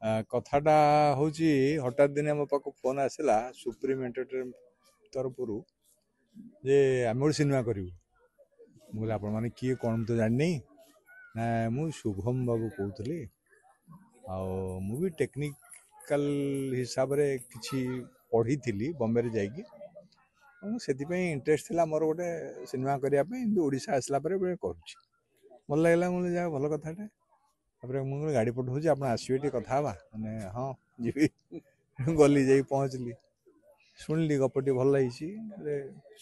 कथाटा हूँ हठात दिने मो पाक फोन आसला सुप्रीम एंटरटेनमेंट तरफ जे आम गोटे सिनेमा करूँ मुझे आपण मैंने किए कौन तो जानी ना मु शुभम बाबू कहूली भी टेक्निकल हिसाब रे किछि पढ़ी थी बॉम्बे रे जाइकी से इंटरेस्ट थी मोर गोटे सिनेमा करने ओडिशा आसला करुँच भल लगे मुझे जा भल कथाटे मुझे गाड़ी पठाऊँ आप आसवे कथा मैंने हाँ जी गली जा पहुँचली शुणिली गपटी भल लगी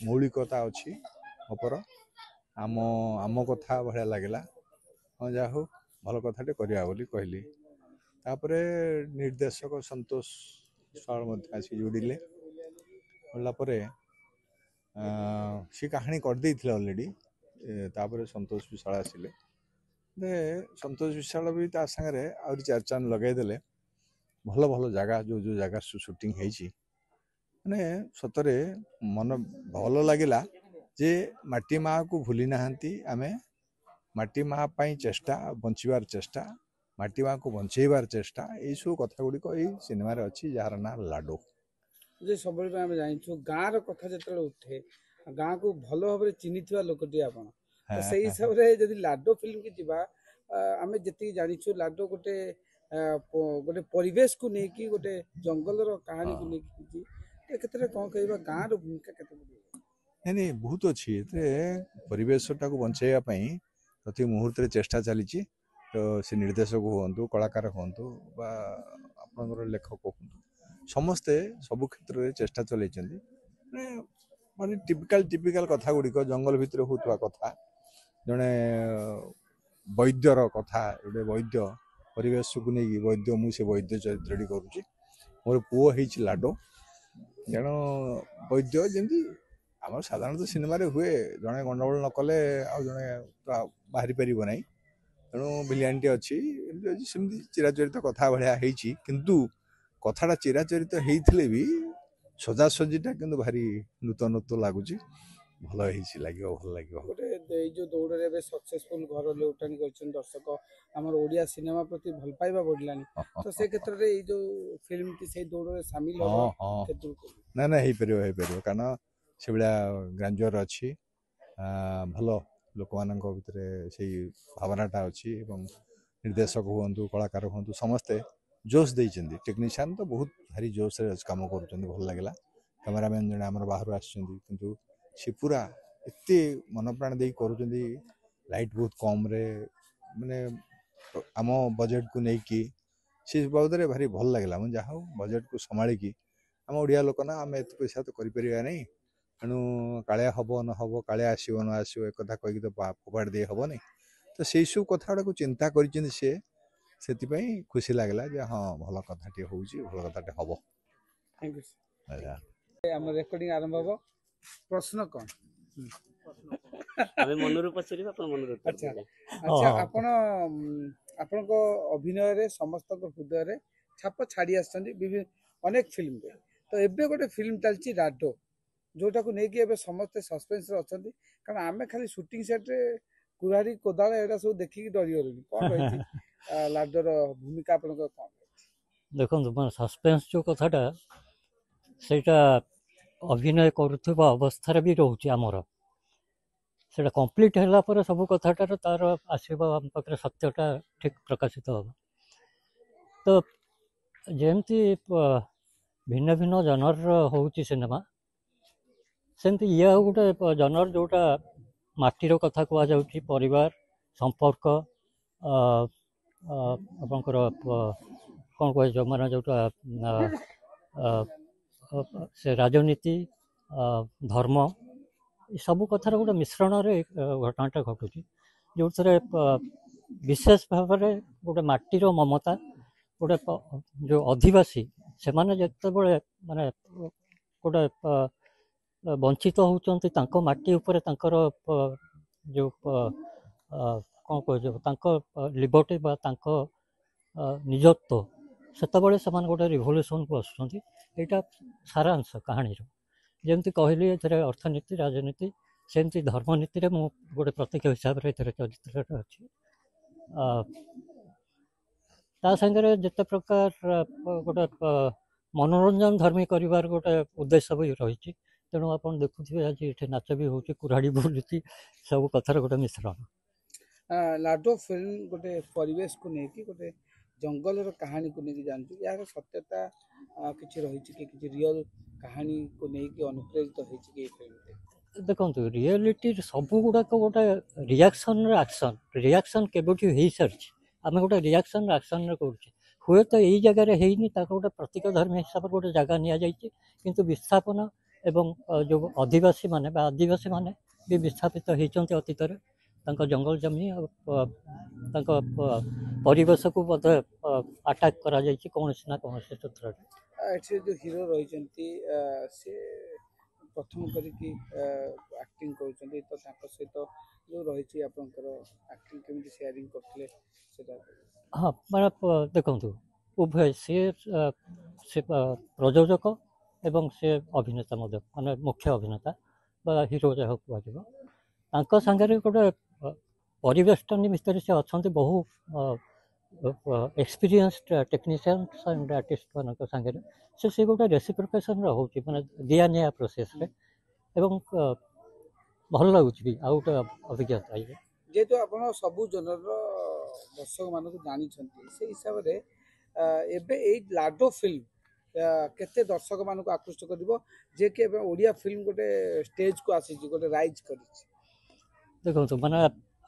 मौलिकता अच्छी गपर आम आम कथा भाया लगला हाँ जा हो भल कथाटे करवा बोली कहली तापर निर्देशक संतोष साल आसी जोड़िले जोड़ापर सी कहानी करदे अलरेडी तापर संतोष विशाल आसिले संतोष विशाल भी ता सागरे आउरी चार चांद लगेदेले भल भल जगह जो जो जगह शूटिंग माने सतरे मन भल लगिला जे माटी माँ को भूली नाहंती आमे माटी माँ पाई चेष्टा बंचार चेष्टा माटी माँ को बंचेबार चेष्टा यही सब कथा गुड़िक सिनेमा अच्छी जार ना लाडो जे सब जानी गाँव कथा जो उठे गाँ को भल भाव चिन्ही लोकटी आप से हिसाब से जब लाडो फिल्म की जीवा आम जी जानी लाडो गोटे गोटे परिवेश को लेकिन गोटे जंगल कहानी को लेकिन क्षेत्र में कौन कह गाँव भूमिका के नहीं बहुत अच्छी परिवेशटा को बचाई प्रति मुहूर्त चेष्टा चली तो से निर्देशक हूँ कलाकार हूँ आपंकर लेखक हूँ समस्ते सबु क्षेत्र में चेष्टा चल माने टिपिकल कथा गुड़िक जंगल भितर होता कथा जड़े वैद्यर कथा गोटे वैद्य परिवेश को नहीं वैद्य मुझे वैद्य चरित्र करुच्ची मोर पुओ है लाडो जन वैद्य जमी आम साधारणतः सिनेमा हुए जड़े गंडगोल न कले आने बाहरी पार ना तेणु भिलियानटी अच्छी सेमती चिराचरित कथा भाया किंतु कथाटा चिराचरित होते भी सजासजीटा कि भारी नूतन लगुच भल लगे भल लगे गोटे जो दौड़ सक्सेसफुल घर लेउटानी कर दर्शक आम ओडिया सिनेमा प्रति भल पाइबा बढ़लानी तो से क्षेत्र में जो फिल्म की से दौड़ सामिल ना ना हो पार कारण से भाया ग्राजुअर अच्छी भल लोक मान भितर से भावनाटा अच्छी निर्देशक हूँ कलाकार हूँ समस्ते जोश देते टेक्नीशियन तो बहुत भारी जोश कम कर भल लगला कैमेरामैन जड़े आम बाहर आसु सी पूरा एत मन प्राण दे कर लाइट बहुत कम रे माने आम बजेट को लेकिन सी बाबद भारी भल लगला मुझे जहाँ बजेट को संभाली आम ओडिया लोक ना आम एत पैसा तो करें नहीं तेणु कालिया हम न हम कालिया आसो न आसो एक कथा कहीकि तो फोपाड़ दे हम नहीं तो से सब कथा गुड़ा चिंता कर खुशी लगला जे हाँ भल कथाटे हूँ भल कथाटे हम थैंक यू आम रेकर्डिंग आरंभ हम प्रश्न कौन मनरू पचार अच्छा अच्छा आपण आपण अभिनय रे समस्त हृदय छाप छाड़ी आसान अनेक फिल्म रे तो एबे गोटे फिल्म चलती लाडो जोटा को लेकिन समस्ते सस्पेन्स अच्छा कारण आम खाली शूटिंग सेट रे कुरारी कोदाल एटा सब देखिक डरीगलुनि कौन रही लाडोर भूमिका आप देखो सस्पेन्स जो कथाटा सेटा अभिनय करुवा अवस्था भी रोचे आमर से कम्प्लीट है सब कथाटार तार आसवा आम पाखे सत्यटा ठीक प्रकाशित हम तो जमती भिन्न भिन्न जनर हो सिनेमा सेमती ये गोटे जनर जोटा माटीर कथा कहुँ परिवार संपर्क आपंकर कौन कह माने जोटा से राजनीति धर्म सब कथार गोटे मिश्रण घटनाटा घटुची जो थे विशेष भाव में गोटे माटीर ममता गोटे जो आदिवासी से माने जिते बड़े माने गोटे वंचित होती माटी उपर जो कौन कह लिबर्टी निजत्व सेतबे से गोटे रिवोल्यूशन को आसुँच यहाँ सारांश कहानी जमती कहली ए अर्थनीति राजनीति सेमती धर्मनीति में गोटे प्रतीक हिसाब से चरित्र अच्छी ତା ସାଙ୍ଗରେ ଯେତେ ପ୍ରକାର ଗୋଟେ ମନୋରଞ୍ଜନ ଧର୍ମୀ କରିବାର ଗୋଟେ ଉଦ୍ଦେଶ୍ୟ ବି ରହିଛି। ତେଣୁ ଆପଣ ଦେଖୁଥିବେ ଆଜି ଏଠି ନାଚ ବି ହେଉଛି, କୁରାଢ଼ୀ ବୁଲୁଛି, ସବୁ କଥାର ଗୋଟେ ମିଶ୍ରଣ। ଲାଡୋ ଫିଲ୍ମ ଗୋଟେ ପରିବେଶକୁ ନେଇକି ଗୋଟେ ଜଙ୍ଗଲର କାହାଣୀକୁ ନେଇକି ଜାଣୁଛୁ, ଏହାର ସତ୍ୟତା କିଛି ରହିଛି କି, କିଛି ରିଅଲ କାହାଣୀକୁ ନେଇକି ଅନୁପ୍ରେରିତ ହେଇଛି କି ଏଇ ଫିଲ୍ମରେ? ଦେଖନ୍ତୁ, ରିଆଲିଟି ସବୁ ଗୁଡ଼ାକ ଗୋଟେ ରିଆକ୍ସନ୍ର ଆକ୍ସନ୍, ରିଆକ୍ସନ୍ କେବେଠୁ ହେଇସାରିଛି, ଆମେ ଗୋଟେ ରିଆକ୍ସନ୍ର ଆକ୍ସନ୍ରେ କରୁଛେ। ହୁଏତ ଏଇ ଜାଗାରେ ହେଇନି, ତାକୁ ଗୋଟେ ପ୍ରତୀକ ଧର୍ମୀ ହିସାବରେ ଗୋଟେ ଜାଗା ନିଆଯାଇଛି, କିନ୍ତୁ ବିସ୍ଥାପନ ଏବଂ ଯେଉଁ ଅଧିବାସୀମାନେ ବା ଆଦିବାସୀମାନେ ବି ବିସ୍ଥାପିତ ହେଇଛନ୍ତି ଅତୀତରେ, ତାଙ୍କ ଜଙ୍ଗଲ ଜମି ଆଉ ତାଙ୍କ ପରିବେଶକୁ ବୋଧେ ଆଟାକ୍ କରାଯାଇଛି କୌଣସି ନା କୌଣସି କ୍ଷେତ୍ରରେ। ଏଥିରେ ଯେଉଁ ହିରୋ ରହିଛନ୍ତି ସେ ପ୍ରଥମ କରିକି ଆକ୍ଟିଂ କରୁଛନ୍ତି, ତ ତାଙ୍କ ସହିତ ଯେଉଁ ରହିଛି ଆପଣଙ୍କର ଆକ୍ଟିଂ କେମିତି ସେୟାରିଂ କରିଥିଲେ ସେଟା? ହଁ, ମାନେ ଦେଖନ୍ତୁ, ଉଭୟ ସେ ପ୍ରଯୋଜକ ଏବଂ ସେ ଅଭିନେତା ମଧ୍ୟ, ମାନେ ମୁଖ୍ୟ ଅଭିନେତା ବା ହିରୋ ଯାହା କୁହାଯିବ, ତାଙ୍କ ସାଙ୍ଗରେ ଗୋଟେ ପରିବେଷ୍ଟନୀ ଭିତରେ ସେ ଅଛନ୍ତି ବହୁ ଏକ୍ସପିରିଏନ୍ସଡ ଟେକ୍ନିସିଆନ୍ସ ଆଣ୍ଡ ଆର୍ଟିଷ୍ଟମାନଙ୍କ ସାଙ୍ଗରେ। ସେ ଗୋଟେ ରେସିପ୍ରୋକେସନ୍ ରହୁଛି, ମାନେ ଦିଆ ନିଆ ପ୍ରୋସେସ୍ରେ, ଏବଂ ଭଲ ଲାଗୁଛି ବି, ଆଉ ଗୋଟେ ଅଭିଜ୍ଞତା ଇଏ। ଯେହେତୁ ଆପଣ ସବୁ ଜନର ଦର୍ଶକମାନଙ୍କୁ ଜାଣିଛନ୍ତି, ସେଇ ହିସାବରେ ଏବେ ଏଇ ଲାଡୋ ଫିଲ୍ମ କେତେ ଦର୍ଶକମାନଙ୍କୁ ଆକୃଷ୍ଟ କରିବ, ଯିଏକି ଏବେ ଓଡ଼ିଆ ଫିଲ୍ମ ଗୋଟେ ଷ୍ଟେଜକୁ ଆସିଛି, ଗୋଟେ ରାଇଜ୍ କରିଛି? ଦେଖନ୍ତୁ, ମାନେ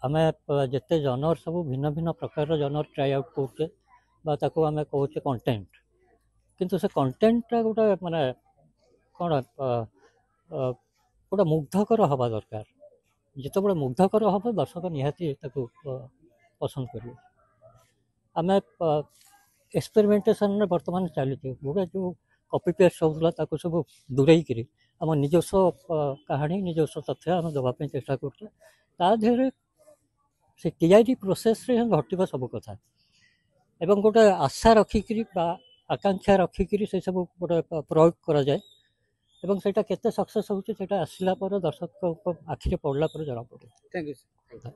ଆମେ ଯେତେ ଜନର ସବୁ ଭିନ୍ନ ଭିନ୍ନ ପ୍ରକାରର ଜନର ଟ୍ରାଏ ଆଉଟ୍ କରୁଛେ ବା ତାକୁ ଆମେ କହୁଛେ କଣ୍ଟେଣ୍ଟ, କିନ୍ତୁ ସେ କଣ୍ଟେଣ୍ଟଟା ଗୋଟେ ମାନେ କ'ଣ ଗୋଟେ ମୁଗ୍ଧକର ହେବା ଦରକାର। ଯେତେବେଳେ ମୁଗ୍ଧକର ହେବ, ଦର୍ଶକ ନିହାତି ତାକୁ ପସନ୍ଦ କରିବେ। ଆମେ ଏକ୍ସପେରିମେଣ୍ଟେସନରେ ବର୍ତ୍ତମାନ ଚାଲିଛୁ, ଗୋଟେ ଯେଉଁ କପି ପେଷ୍ଟ ହେଉଥିଲା ତାକୁ ସବୁ ଦୂରେଇକିରି ଆମ ନିଜସ୍ୱ କାହାଣୀ, ନିଜସ୍ୱ ତଥ୍ୟ ଆମେ ଦେବା ପାଇଁ ଚେଷ୍ଟା କରୁଛେ। ତା ଦେହରେ ସେ ଟିଆଇଡି ପ୍ରୋସେସ୍ରେ ଘଟିବ ସବୁ କଥା, ଏବଂ ଗୋଟେ ଆଶା ରଖିକିରି ବା ଆକାଂକ୍ଷା ରଖିକିରି ସେସବୁ ଗୋଟେ ପ୍ରୟୋଗ କରାଯାଏ, ଏବଂ ସେଇଟା କେତେ ସକ୍ସେସ୍ ହେଉଛି ସେଇଟା ଆସିଲା ପରେ, ଦର୍ଶକଙ୍କ ଆଖିରେ ପଡ଼ିଲା ପରେ ଜଣାପଡ଼ିବ। Thank you sir.